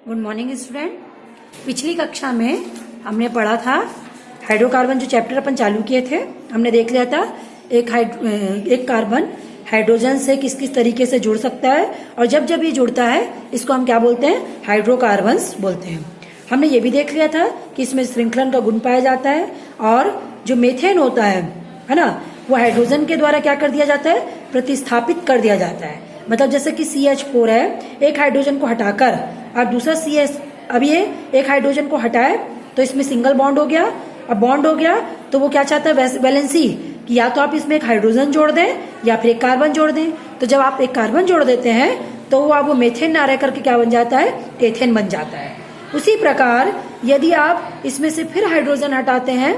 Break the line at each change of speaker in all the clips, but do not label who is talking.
Good morning student. पिछली कक्षा में हमने पढ़ा था हाइड्रोकार्बन, जो चैप्टर अपन चालू किए थे। हमने देख लिया था एक कार्बन हाइड्रोजन से किस किस तरीके से जुड़ सकता है, और जब जब ये जुड़ता है इसको हम क्या बोलते हैं, हाइड्रोकार्बन्स बोलते हैं। हमने ये भी देख लिया था कि इसमें श्रृंखलन का गुण पाया जाता है, और जो मेथेन होता है ना, वो हाइड्रोजन के द्वारा क्या कर दिया जाता है, प्रतिस्थापित कर दिया जाता है। मतलब जैसे कि CH4 है, एक हाइड्रोजन को हटाकर अब दूसरा CS, अब ये एक हाइड्रोजन को हटाए तो इसमें सिंगल बॉन्ड हो गया। अब बॉन्ड हो गया तो वो क्या चाहता है, वैलेंसी, कि या तो आप इसमें एक हाइड्रोजन जोड़ दें या फिर एक कार्बन जोड़ दें। तो जब आप एक कार्बन जोड़ देते हैं तो अब वो मेथेन ना रह करके क्या बन जाता है, एथेन बन जाता है। उसी प्रकार यदि आप इसमें से फिर हाइड्रोजन हटाते हैं,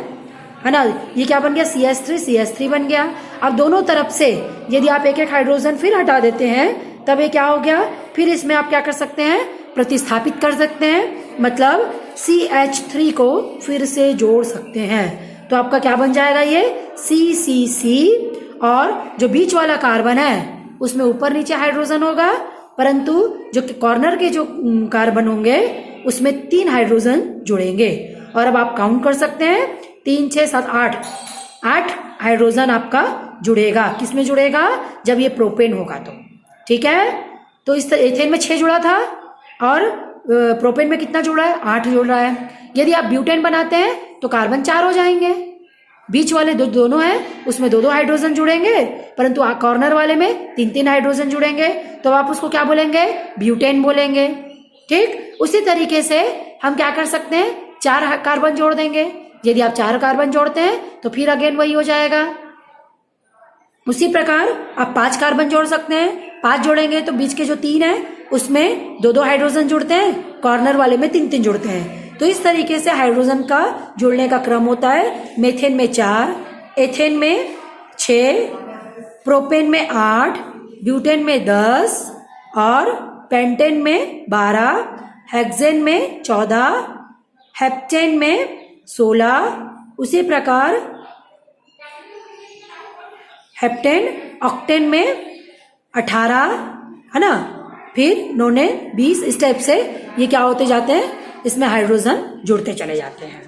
है ना, ये क्या बन गया, CH3 बन गया। अब दोनों तरफ से यदि आप एक एक हाइड्रोजन फिर हटा देते हैं तब ये क्या हो गया, फिर इसमें आप क्या कर सकते हैं, प्रतिस्थापित कर सकते हैं। मतलब CH3 को फिर से जोड़ सकते हैं, तो आपका क्या बन जाएगा, ये CCC, और जो बीच वाला कार्बन है उसमें ऊपर नीचे हाइड्रोजन होगा, परंतु जो कॉर्नर के जो कार्बन होंगे उसमें 3 हाइड्रोजन जुड़ेंगे। और अब आप काउंट कर सकते हैं, 3, 6, 7, 8 हाइड्रोजन आपका जुड़ेगा। किसमें जुड़ेगा, जब ये प्रोपेन होगा तो, ठीक है। तो इस एथेन में 6 जुड़ा था और प्रोपेन में कितना जुड़ा है, 8 जुड़ रहा है। यदि आप ब्यूटेन बनाते हैं तो कार्बन 4 हो जाएंगे, बीच वाले दोनों हैं उसमें 2 हाइड्रोजन जुड़ेंगे, परंतु कॉर्नर वाले में 3 हाइड्रोजन जुड़ेंगे, तो आप उसको क्या बोलेंगे, ब्यूटेन बोलेंगे। ठीक उसी तरीके से हम क्या कर सकते हैं, 4 कार्बन जोड़ देंगे। यदि आप 4 कार्बन जोड़ते हैं तो फिर अगेन वही हो जाएगा। उसी प्रकार आप 5 कार्बन जोड़ सकते हैं, 5 जोड़ेंगे तो बीच के जो 3 है उसमें 2 हाइड्रोजन जुड़ते हैं, कॉर्नर वाले में 3 जुड़ते हैं। तो इस तरीके से हाइड्रोजन का जुड़ने का क्रम होता है। मेथेन में 4, एथेन में 6, प्रोपेन में 8, ब्यूटेन में 10 और पेंटेन में 12, हेक्सेन में 14, हेप्टेन में 16, उसी प्रकार हेप्टेन ऑक्टेन में 18, है ना, फिर नोने 20। इस टाइप से ये क्या होते जाते हैं, इसमें हाइड्रोजन जुड़ते चले जाते हैं।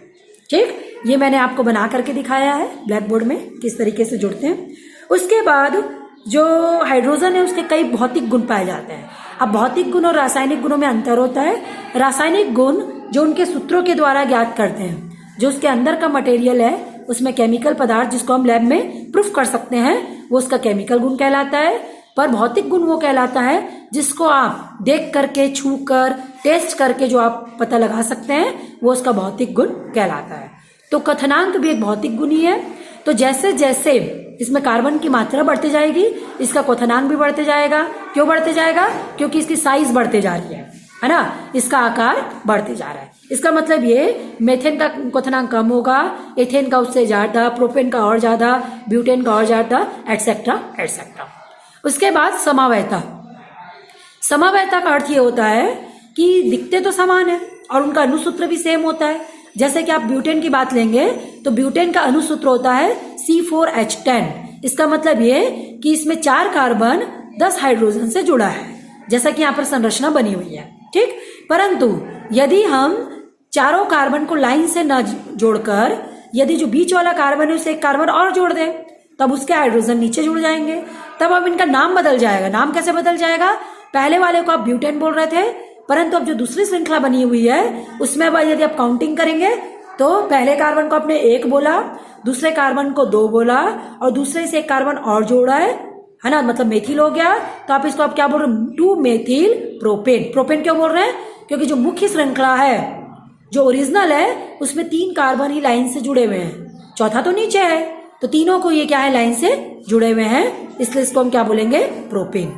ठीक, ये मैंने आपको बना करके दिखाया है ब्लैक बोर्ड में किस तरीके से जुड़ते हैं। उसके बाद जो हाइड्रोजन है उसके कई भौतिक गुण पाए जाते हैं। अब भौतिक गुण और रासायनिक गुणों में अंतर होता है। रासायनिक गुण जो उनके सूत्रों के द्वारा ज्ञात करते हैं, जो उसके अंदर का मटेरियल है उसमें केमिकल पदार्थ जिसको हम लैब में प्रूफ कर सकते हैं, वो उसका केमिकल गुण कहलाता है। पर भौतिक गुण वो कहलाता है जिसको आप देख करके, छू कर, टेस्ट करके जो आप पता लगा सकते हैं, वो उसका भौतिक गुण कहलाता है। तो कथनांक भी एक भौतिक गुण ही है। तो जैसे जैसे इसमें कार्बन की मात्रा बढ़ती जाएगी, इसका क्वथनांक भी बढ़ते जाएगा। क्यों बढ़ते जाएगा, क्योंकि इसकी साइज बढ़ते जा रही है ना, इसका आकार बढ़ते जा रहा है। इसका मतलब ये, मेथेन का क्वथनांक कम होगा, एथेन का उससे ज्यादा, प्रोपेन का और ज्यादा, ब्यूटेन का और ज्यादा, एटसेट्रा एटसेट्रा। उसके बाद समावयता। समावयता का अर्थ ये होता है कि दिखते तो समान है और उनका अनुसूत्र भी सेम होता है। जैसे कि आप ब्यूटेन की बात लेंगे तो ब्यूटेन का अनुसूत्र होता है C4H10। इसका मतलब ये कि इसमें 4 कार्बन 10 हाइड्रोजन से जुड़ा है, जैसा कि यहाँ पर संरचना बनी हुई है। ठीक, परंतु यदि हम चारों कार्बन को लाइन से न जोड़कर यदि जो बीच वाला कार्बन है उसे एक कार्बन और जोड़ दें, तब उसके हाइड्रोजन नीचे जुड़ जाएंगे। तब अब इनका नाम बदल जाएगा। नाम कैसे बदल जाएगा, पहले वाले को आप ब्यूटेन बोल रहे थे, परंतु अब जो दूसरी श्रृंखला बनी हुई है उसमें अब यदि आप काउंटिंग करेंगे तो पहले कार्बन को आपने 1 बोला, दूसरे कार्बन को 2 बोला, और दूसरे से एक कार्बन और जोड़ा है ना, मतलब मेथिल हो गया। तो आप इसको आप क्या बोल रहे हैं, 2 मेथिल प्रोपेन। प्रोपेन क्यों बोल रहे हैं, क्योंकि जो मुख्य श्रृंखला है, जो ओरिजिनल है, उसमें 3 कार्बन ही लाइन से जुड़े हुए हैं, चौथा तो नीचे है, तो तीनों को ये क्या है, लाइन से जुड़े हुए हैं, इसलिए इसको हम क्या बोलेंगे, प्रोपेन।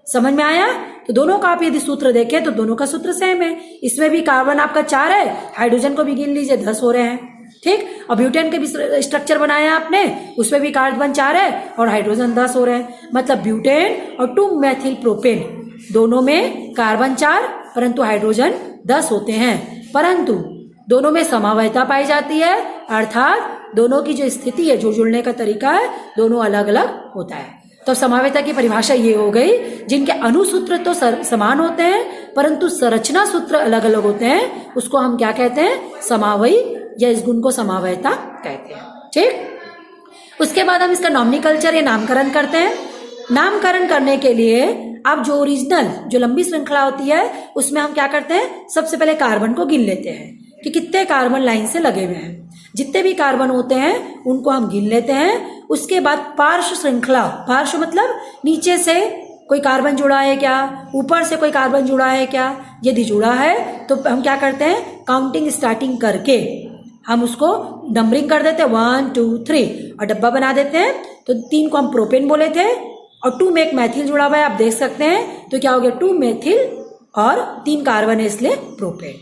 समझ में आया। तो दोनों का आप यदि सूत्र देखें तो दोनों का सूत्र सेम है। इसमें भी कार्बन आपका 4 है, हाइड्रोजन को भी गिन लीजिए 10 हो रहे हैं। ठीक, और ब्यूटेन के भी स्ट्रक्चर बनाया आपने, उसमें भी कार्बन 4 है और हाइड्रोजन 10 हो रहे हैं। मतलब ब्यूटेन और 2 मेथिल प्रोपेन दोनों में कार्बन 4 परंतु हाइड्रोजन 10 होते हैं, परंतु दोनों में समावयता पाई जाती है, अर्थात दोनों की जो स्थिति है, जो जुड़ने का तरीका है, दोनों अलग अलग होता है। तो समावेता की परिभाषा ये हो गई, जिनके अनुसूत्र तो समान होते हैं परंतु संरचना सूत्र अलग अलग होते हैं, उसको हम क्या कहते हैं, समावयी, या इस गुण को समावेता कहते हैं। ठीक, उसके बाद हम इसका नॉमिनिकल्चर या नामकरण करते हैं। नामकरण करने के लिए अब जो ओरिजिनल जो लंबी श्रृंखला होती है उसमें हम क्या करते हैं, सबसे पहले कार्बन को गिन लेते हैं कि कितने कार्बन लाइन से लगे हुए हैं। जितने भी कार्बन होते हैं उनको हम गिन लेते हैं। उसके बाद पार्श्व श्रृंखला, पार्श्व मतलब नीचे से कोई कार्बन जुड़ा है क्या, ऊपर से कोई कार्बन जुड़ा है क्या, यदि जुड़ा है तो हम क्या करते हैं, काउंटिंग स्टार्टिंग करके हम उसको नंबरिंग कर देते हैं 1 2 3 और डब्बा बना देते हैं। तो 3 को हम प्रोपेन बोले थे और 2 में एक मैथिल जुड़ा हुआ है, आप देख सकते हैं। तो क्या हो गया, 2 मैथिल और 3 कार्बन है इसलिए प्रोपेन।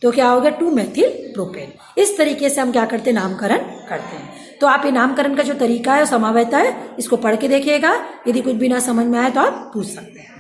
तो क्या हो गया, 2 मैथिल प्रोपेन। इस तरीके से हम क्या करते हैं, नामकरण करते हैं। तो आप ये नामकरण का जो तरीका है समावेता है, इसको पढ़ के देखिएगा। यदि कुछ भी ना समझ में आए तो आप पूछ सकते हैं।